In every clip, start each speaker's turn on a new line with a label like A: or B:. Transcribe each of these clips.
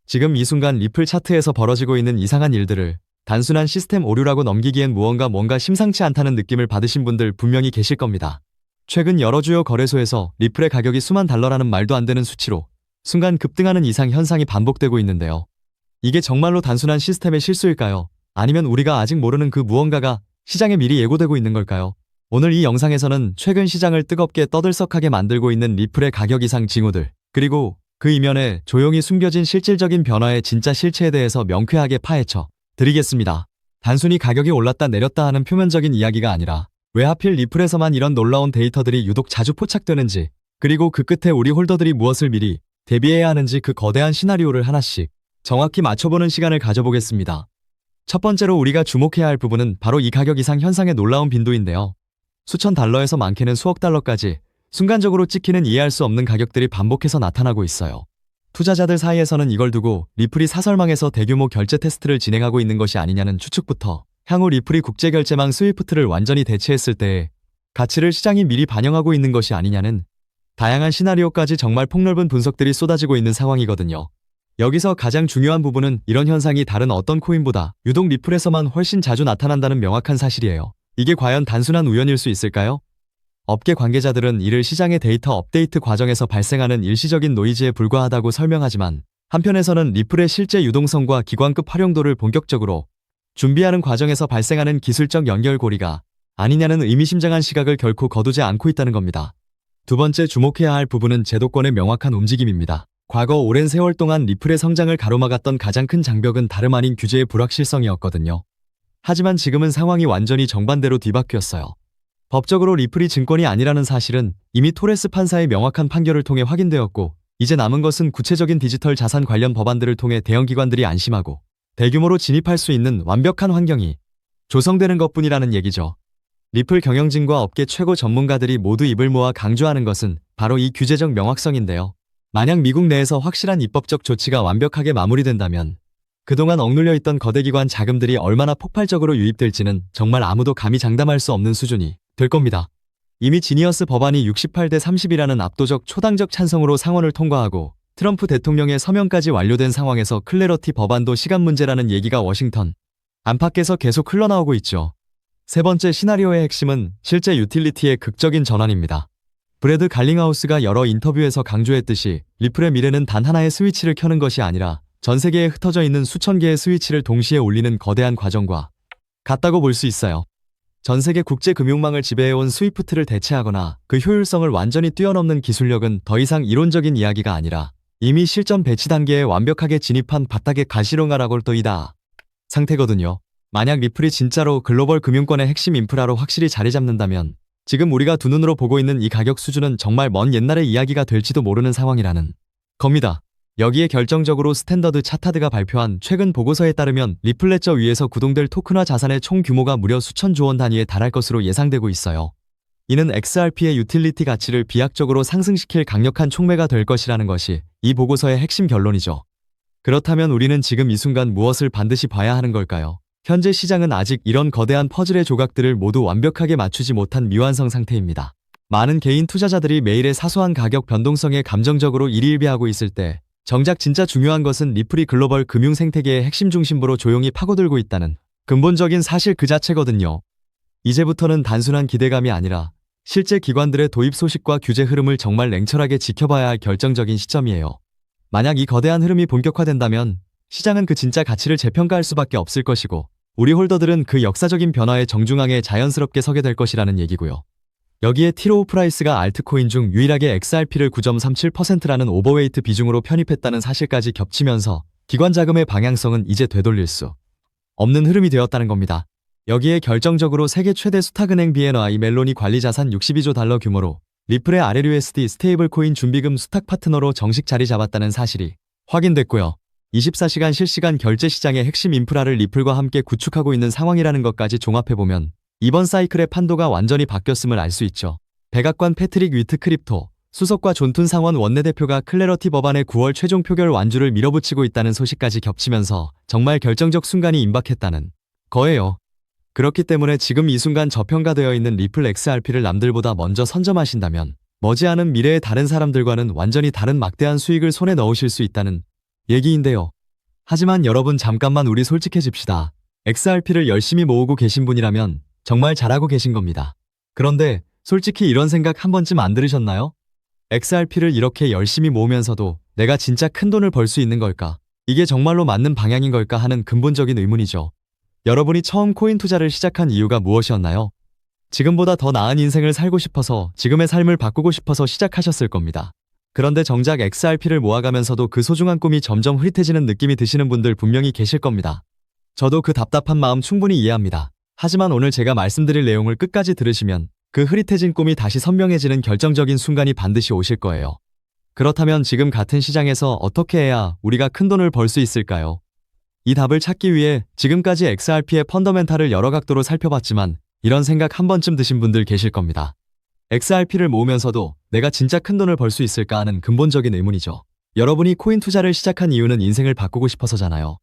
A: 지금 이 순간 리플 차트에서 벌어지고 있는 이상한 일들을 단순한 시스템 오류라고 넘기기엔 뭔가 심상치 않다는 느낌을 받으신 분들 분명히 계실 겁니다. 최근 여러 주요 거래소에서 리플의 가격이 수만 달러라는 말도 안 되는 수치로 순간 급등하는 이상 현상이 반복되고 있는데요. 이게 정말로 단순한 시스템의 실수일까요? 아니면 우리가 아직 모르는 그 무언가가 시장에 미리 예고되고 있는 걸까요? 오늘 이 영상에서는 최근 시장을 뜨겁게 떠들썩하게 만들고 있는 리플의 가격 이상 징후들, 그리고 그 이면에 조용히 숨겨진 실질적인 변화의 진짜 실체에 대해서 명쾌하게 파헤쳐 드리겠습니다. 단순히 가격이 올랐다 내렸다 하는 표면적인 이야기가 아니라 왜 하필 리플에서만 이런 놀라운 데이터들이 유독 자주 포착되는지, 그리고 그 끝에 우리 홀더들이 무엇을 미리 대비해야 하는지 그 거대한 시나리오를 하나씩 정확히 맞춰보는 시간을 가져보겠습니다. 첫 번째로 우리가 주목해야 할 부분은 바로 이 가격 이상 현상의 놀라운 빈도인데요. 수천 달러에서 많게는 수억 달러까지 순간적으로 찍히는 이해할 수 없는 가격들이 반복해서 나타나고 있어요. 투자자들 사이에서는 이걸 두고 리플이 사설망에서 대규모 결제 테스트를 진행하고 있는 것이 아니냐는 추측부터 향후 리플이 국제결제망 스위프트를 완전히 대체했을 때의 가치를 시장이 미리 반영하고 있는 것이 아니냐는 다양한 시나리오까지 정말 폭넓은 분석들이 쏟아지고 있는 상황이거든요. 여기서 가장 중요한 부분은 이런 현상이 다른 어떤 코인보다 유독 리플에서만 훨씬 자주 나타난다는 명확한 사실이에요. 이게 과연 단순한 우연일 수 있을까요? 업계 관계자들은 이를 시장의 데이터 업데이트 과정에서 발생하는 일시적인 노이즈에 불과하다고 설명하지만, 한편에서는 리플의 실제 유동성과 기관급 활용도를 본격적으로 준비하는 과정에서 발생하는 기술적 연결고리가 아니냐는 의미심장한 시각을 결코 거두지 않고 있다는 겁니다. 두 번째 주목해야 할 부분은 제도권의 명확한 움직임입니다. 과거 오랜 세월 동안 리플의 성장을 가로막았던 가장 큰 장벽은 다름 아닌 규제의 불확실성이었거든요. 하지만 지금은 상황이 완전히 정반대로 뒤바뀌었어요. 법적으로 리플이 증권이 아니라는 사실은 이미 토레스 판사의 명확한 판결을 통해 확인되었고, 이제 남은 것은 구체적인 디지털 자산 관련 법안들을 통해 대형기관들이 안심하고 대규모로 진입할 수 있는 완벽한 환경이 조성되는 것뿐이라는 얘기죠. 리플 경영진과 업계 최고 전문가들이 모두 입을 모아 강조하는 것은 바로 이 규제적 명확성인데요. 만약 미국 내에서 확실한 입법적 조치가 완벽하게 마무리된다면 그동안 억눌려 있던 거대 기관 자금들이 얼마나 폭발적으로 유입될지는 정말 아무도 감히 장담할 수 없는 수준이 될 겁니다. 이미 지니어스 법안이 68대 30이라는 압도적 초당적 찬성으로 상원을 통과하고 트럼프 대통령의 서명까지 완료된 상황에서 클래러티 법안도 시간 문제라는 얘기가 워싱턴 안팎에서 계속 흘러나오고 있죠. 세 번째 시나리오의 핵심은 실제 유틸리티의 극적인 전환입니다. 브래드 갈링하우스가 여러 인터뷰에서 강조했듯이 리플의 미래는 단 하나의 스위치를 켜는 것이 아니라 전 세계에 흩어져 있는 수천 개의 스위치를 동시에 올리는 거대한 과정과 같다고 볼 수 있어요. 전 세계 국제 금융망을 지배해온 스위프트를 대체하거나 그 효율성을 완전히 뛰어넘는 기술력은 더 이상 이론적인 이야기가 아니라 이미 실전 배치 단계에 완벽하게 진입한 바닥의 가시롱아라고 떠있다 상태거든요. 만약 리플이 진짜로 글로벌 금융권의 핵심 인프라로 확실히 자리 잡는다면 지금 우리가 두 눈으로 보고 있는 이 가격 수준은 정말 먼 옛날의 이야기가 될지도 모르는 상황이라는 겁니다. 여기에 결정적으로 스탠더드 차타드가 발표한 최근 보고서에 따르면 리플 레저 위에서 구동될 토큰화 자산의 총 규모가 무려 수천조 원 단위에 달할 것으로 예상되고 있어요. 이는 XRP의 유틸리티 가치를 비약적으로 상승시킬 강력한 촉매가 될 것이라는 것이 이 보고서의 핵심 결론이죠. 그렇다면 우리는 지금 이 순간 무엇을 반드시 봐야 하는 걸까요? 현재 시장은 아직 이런 거대한 퍼즐의 조각들을 모두 완벽하게 맞추지 못한 미완성 상태입니다. 많은 개인 투자자들이 매일의 사소한 가격 변동성에 감정적으로 일희일비하고 있을 때 정작 진짜 중요한 것은 리플이 글로벌 금융 생태계의 핵심 중심부로 조용히 파고들고 있다는 근본적인 사실 그 자체거든요. 이제부터는 단순한 기대감이 아니라 실제 기관들의 도입 소식과 규제 흐름을 정말 냉철하게 지켜봐야 할 결정적인 시점이에요. 만약 이 거대한 흐름이 본격화된다면 시장은 그 진짜 가치를 재평가할 수밖에 없을 것이고, 우리 홀더들은 그 역사적인 변화의 정중앙에 자연스럽게 서게 될 것이라는 얘기고요. 여기에 티로우 프라이스가 알트코인 중 유일하게 XRP를 9.37%라는 오버웨이트 비중으로 편입했다는 사실까지 겹치면서 기관 자금의 방향성은 이제 되돌릴 수 없는 흐름이 되었다는 겁니다. 여기에 결정적으로 세계 최대 수탁은행 BNY 멜론이 관리자산 62조 달러 규모로 리플의 RLUSD 스테이블 코인 준비금 수탁 파트너로 정식 자리 잡았다는 사실이 확인됐고요. 24시간 실시간 결제 시장의 핵심 인프라를 리플과 함께 구축하고 있는 상황이라는 것까지 종합해보면 이번 사이클의 판도가 완전히 바뀌었음을 알 수 있죠. 백악관 패트릭 위트 크립토 수석과 존툰 상원 원내대표가 클래러티 법안의 9월 최종 표결 완주를 밀어붙이고 있다는 소식까지 겹치면서 정말 결정적 순간이 임박했다는 거예요. 그렇기 때문에 지금 이 순간 저평가되어 있는 리플 XRP를 남들보다 먼저 선점하신다면 머지않은 미래의 다른 사람들과는 완전히 다른 막대한 수익을 손에 넣으실 수 있다는 얘기인데요. 하지만 여러분 잠깐만 우리 솔직해집시다. XRP를 열심히 모으고 계신 분이라면 정말 잘하고 계신 겁니다. 그런데 솔직히 이런 생각 한 번쯤 안 들으셨나요? XRP를 이렇게 열심히 모으면서도 내가 진짜 큰 돈을 벌 수 있는 걸까? 이게 정말로 맞는 방향인 걸까 하는 근본적인 의문이죠. 여러분이 처음 코인 투자를 시작한 이유가 무엇이었나요? 지금보다 더 나은 인생을 살고 싶어서, 지금의 삶을 바꾸고 싶어서 시작하셨을 겁니다. 그런데 정작 XRP를 모아가면서도 그 소중한 꿈이 점점 흐릿해지는 느낌이 드시는 분들 분명히 계실 겁니다. 저도 그 답답한 마음 충분히 이해합니다. 하지만 오늘 제가 말씀드릴 내용을 끝까지 들으시면 그 흐릿해진 꿈이 다시 선명해지는 결정적인 순간이 반드시 오실 거예요. 그렇다면 지금 같은 시장에서 어떻게 해야 우리가 큰 돈을 벌 수 있을까요? 이 답을 찾기 위해 지금까지 XRP의 펀더멘탈을 여러 각도로 살펴봤지만 이런 생각 한 번쯤 드신 분들 계실 겁니다. XRP를 모으면서도 내가 진짜 큰 돈을 벌 수 있을까 하는 근본적인 의문이죠. 여러분이 코인 투자를 시작한 이유는 인생을 바꾸고 싶어서잖아요.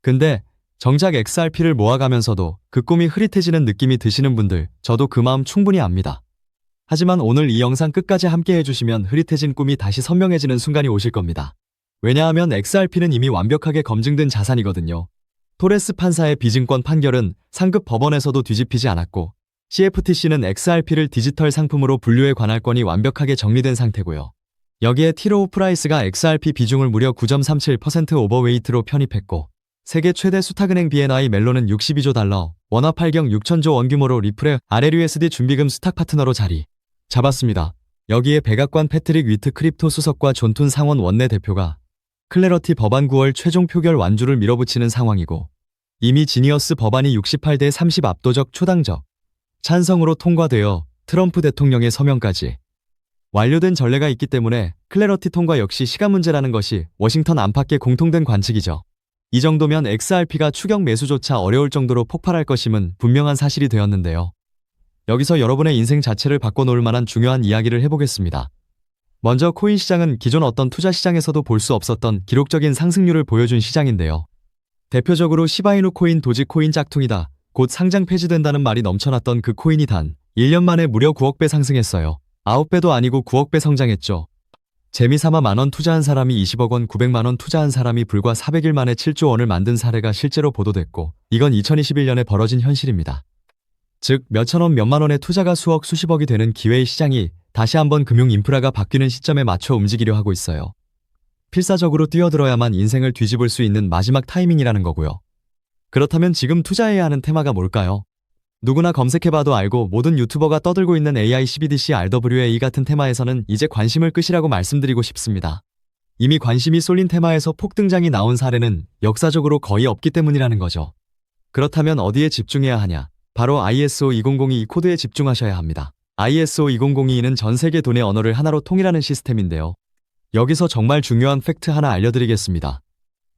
A: 근데 정작 XRP를 모아가면서도 그 꿈이 흐릿해지는 느낌이 드시는 분들, 저도 그 마음 충분히 압니다. 하지만 오늘 이 영상 끝까지 함께 해주시면 흐릿해진 꿈이 다시 선명해지는 순간이 오실 겁니다. 왜냐하면 XRP는 이미 완벽하게 검증된 자산이거든요. 토레스 판사의 비증권 판결은 상급 법원에서도 뒤집히지 않았고, CFTC는 XRP를 디지털 상품으로 분류해 관할권이 완벽하게 정리된 상태고요. 여기에 티로우 프라이스가 XRP 비중을 무려 9.37% 오버웨이트로 편입했고, 세계 최대 수탁은행 BNI 멜론은 62조 달러, 원화 8경 6천조 원 규모로 리플의 RLUSD 준비금 수탁 파트너로 자리 잡았습니다. 여기에 백악관 패트릭 위트 크립토 수석과 존툰 상원 원내대표가 클래러티 법안 9월 최종 표결 완주를 밀어붙이는 상황이고, 이미 지니어스 법안이 68대 30 압도적 초당적 찬성으로 통과되어 트럼프 대통령의 서명까지 완료된 전례가 있기 때문에 클래러티 통과 역시 시간 문제라는 것이 워싱턴 안팎의 공통된 관측이죠. 이 정도면 XRP가 추격 매수조차 어려울 정도로 폭발할 것임은 분명한 사실이 되었는데요. 여기서 여러분의 인생 자체를 바꿔놓을 만한 중요한 이야기를 해보겠습니다. 먼저 코인 시장은 기존 어떤 투자 시장에서도 볼 수 없었던 기록적인 상승률을 보여준 시장인데요. 대표적으로 시바이누 코인, 도지코인 짝퉁이다, 곧 상장 폐지된다는 말이 넘쳐났던 그 코인이 단 1년 만에 무려 9억 배 상승했어요. 9배도 아니고 9억 배 성장했죠. 재미삼아 만원 투자한 사람이 20억 원, 900만원 투자한 사람이 불과 400일 만에 7조 원을 만든 사례가 실제로 보도됐고, 이건 2021년에 벌어진 현실입니다. 즉 몇천원 몇만원의 투자가 수억 수십억이 되는 기회의 시장이 다시 한번 금융 인프라가 바뀌는 시점에 맞춰 움직이려 하고 있어요. 필사적으로 뛰어들어야만 인생을 뒤집을 수 있는 마지막 타이밍이라는 거고요. 그렇다면 지금 투자해야 하는 테마가 뭘까요? 누구나 검색해봐도 알고 모든 유튜버가 떠들고 있는 AI, CBDC, RWA 같은 테마에서는 이제 관심을 끄시라고 말씀드리고 싶습니다. 이미 관심이 쏠린 테마에서 폭등장이 나온 사례는 역사적으로 거의 없기 때문이라는 거죠. 그렇다면 어디에 집중해야 하냐? 바로 ISO 2002 코드에 집중하셔야 합니다. ISO 2002는 전 세계 돈의 언어를 하나로 통일하는 시스템인데요. 여기서 정말 중요한 팩트 하나 알려드리겠습니다.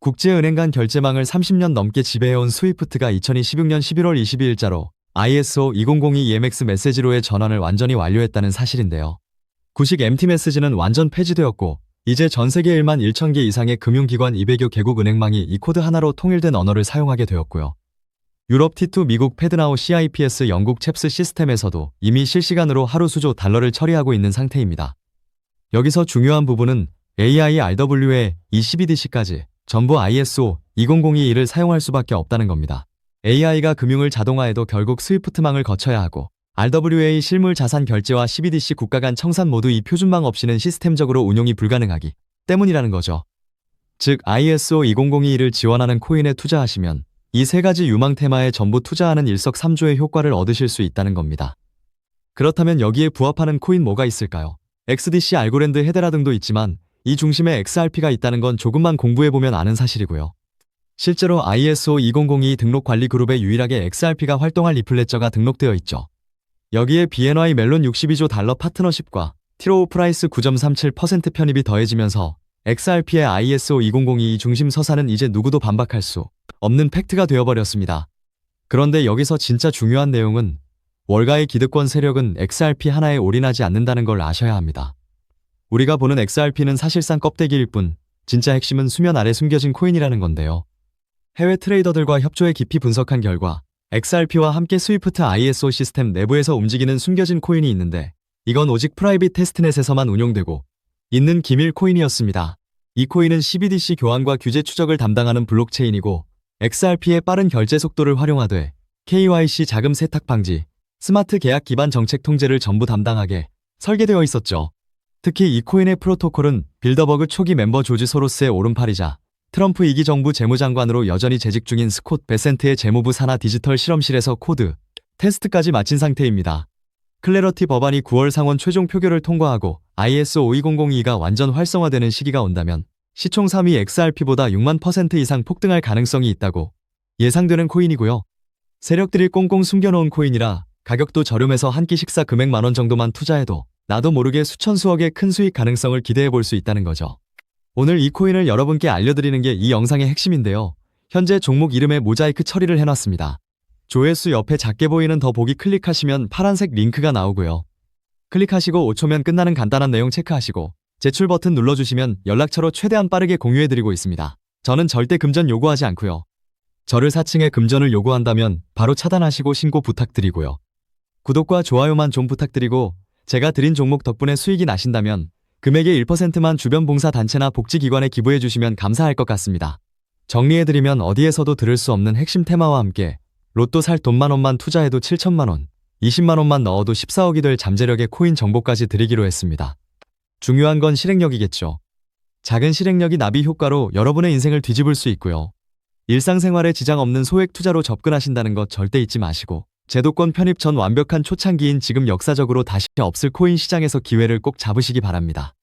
A: 국제은행 간 결제망을 30년 넘게 지배해온 스위프트가 2016년 11월 22일자로 ISO 2002 EMX 메시지로의 전환을 완전히 완료했다는 사실인데요. 구식 MT 메시지는 완전 폐지되었고, 이제 전 세계 1만 1천 개 이상의 금융기관 200여 개국 은행망이 이 코드 하나로 통일된 언어를 사용하게 되었고요. 유럽 T2, 미국 패드나우 CIPS, 영국 챕스 시스템에서도 이미 실시간으로 하루 수조 달러를 처리하고 있는 상태입니다. 여기서 중요한 부분은 AI, RWA, CBDC까지 전부 ISO 2002를 사용할 수밖에 없다는 겁니다. AI가 금융을 자동화해도 결국 스위프트망을 거쳐야 하고, RWA 실물 자산 결제와 CBDC 국가 간 청산 모두 이 표준망 없이는 시스템적으로 운용이 불가능하기 때문이라는 거죠. 즉 ISO 2002를 지원하는 코인에 투자하시면 이 세 가지 유망 테마에 전부 투자하는 일석삼조의 효과를 얻으실 수 있다는 겁니다. 그렇다면 여기에 부합하는 코인 뭐가 있을까요? XDC, 알고랜드, 헤데라 등도 있지만 이 중심에 XRP가 있다는 건 조금만 공부해보면 아는 사실이고요. 실제로 ISO 2002 등록 관리 그룹에 유일하게 XRP가 활동할 리플레저가 등록되어 있죠. 여기에 BNY 멜론 62조 달러 파트너십과 티로우 프라이스 9.37% 편입이 더해지면서 XRP의 ISO 2002 중심 서사는 이제 누구도 반박할 수 없는 팩트가 되어버렸습니다. 그런데 여기서 진짜 중요한 내용은 월가의 기득권 세력은 XRP 하나에 올인하지 않는다는 걸 아셔야 합니다. 우리가 보는 XRP는 사실상 껍데기일 뿐 진짜 핵심은 수면 아래 숨겨진 코인이라는 건데요. 해외 트레이더들과 협조해 깊이 분석한 결과 XRP와 함께 스위프트 ISO 시스템 내부에서 움직이는 숨겨진 코인이 있는데, 이건 오직 프라이빗 테스트넷에서만 운용되고 있는 기밀 코인이었습니다. 이 코인은 CBDC 교환과 규제 추적을 담당하는 블록체인이고 XRP의 빠른 결제 속도를 활용하되 KYC 자금 세탁 방지, 스마트 계약 기반 정책 통제를 전부 담당하게 설계되어 있었죠. 특히 이 코인의 프로토콜은 빌더버그 초기 멤버 조지 소로스의 오른팔이자 트럼프 2기 정부 재무장관으로 여전히 재직 중인 스콧 베센트의 재무부 산하 디지털 실험실에서 코드, 테스트까지 마친 상태입니다. 클래러티 법안이 9월 상원 최종 표결을 통과하고 ISO 52002가 완전 활성화되는 시기가 온다면 시총 3위 XRP보다 6만 % 이상 폭등할 가능성이 있다고 예상되는 코인이고요. 세력들이 꽁꽁 숨겨놓은 코인이라 가격도 저렴해서 한 끼 식사 금액 만원 정도만 투자해도 나도 모르게 수천 수억의 큰 수익 가능성을 기대해 볼 수 있다는 거죠. 오늘 이 코인을 여러분께 알려드리는 게 이 영상의 핵심인데요. 현재 종목 이름에 모자이크 처리를 해놨습니다. 조회수 옆에 작게 보이는 더 보기 클릭하시면 파란색 링크가 나오고요. 클릭하시고 5초면 끝나는 간단한 내용 체크하시고 제출 버튼 눌러주시면 연락처로 최대한 빠르게 공유해드리고 있습니다. 저는 절대 금전 요구하지 않고요. 저를 사칭해 금전을 요구한다면 바로 차단하시고 신고 부탁드리고요. 구독과 좋아요만 좀 부탁드리고 제가 드린 종목 덕분에 수익이 나신다면 금액의 1%만 주변 봉사단체나 복지기관에 기부해주시면 감사할 것 같습니다. 정리해드리면 어디에서도 들을 수 없는 핵심 테마와 함께 로또 살 돈만 원만 투자해도 7천만원, 20만원만 넣어도 14억이 될 잠재력의 코인 정보까지 드리기로 했습니다. 중요한 건 실행력이겠죠. 작은 실행력이 나비 효과로 여러분의 인생을 뒤집을 수 있고요. 일상생활에 지장 없는 소액 투자로 접근하신다는 것 절대 잊지 마시고 제도권 편입 전 완벽한 초창기인 지금 역사적으로 다시 없을 코인 시장에서 기회를 꼭 잡으시기 바랍니다.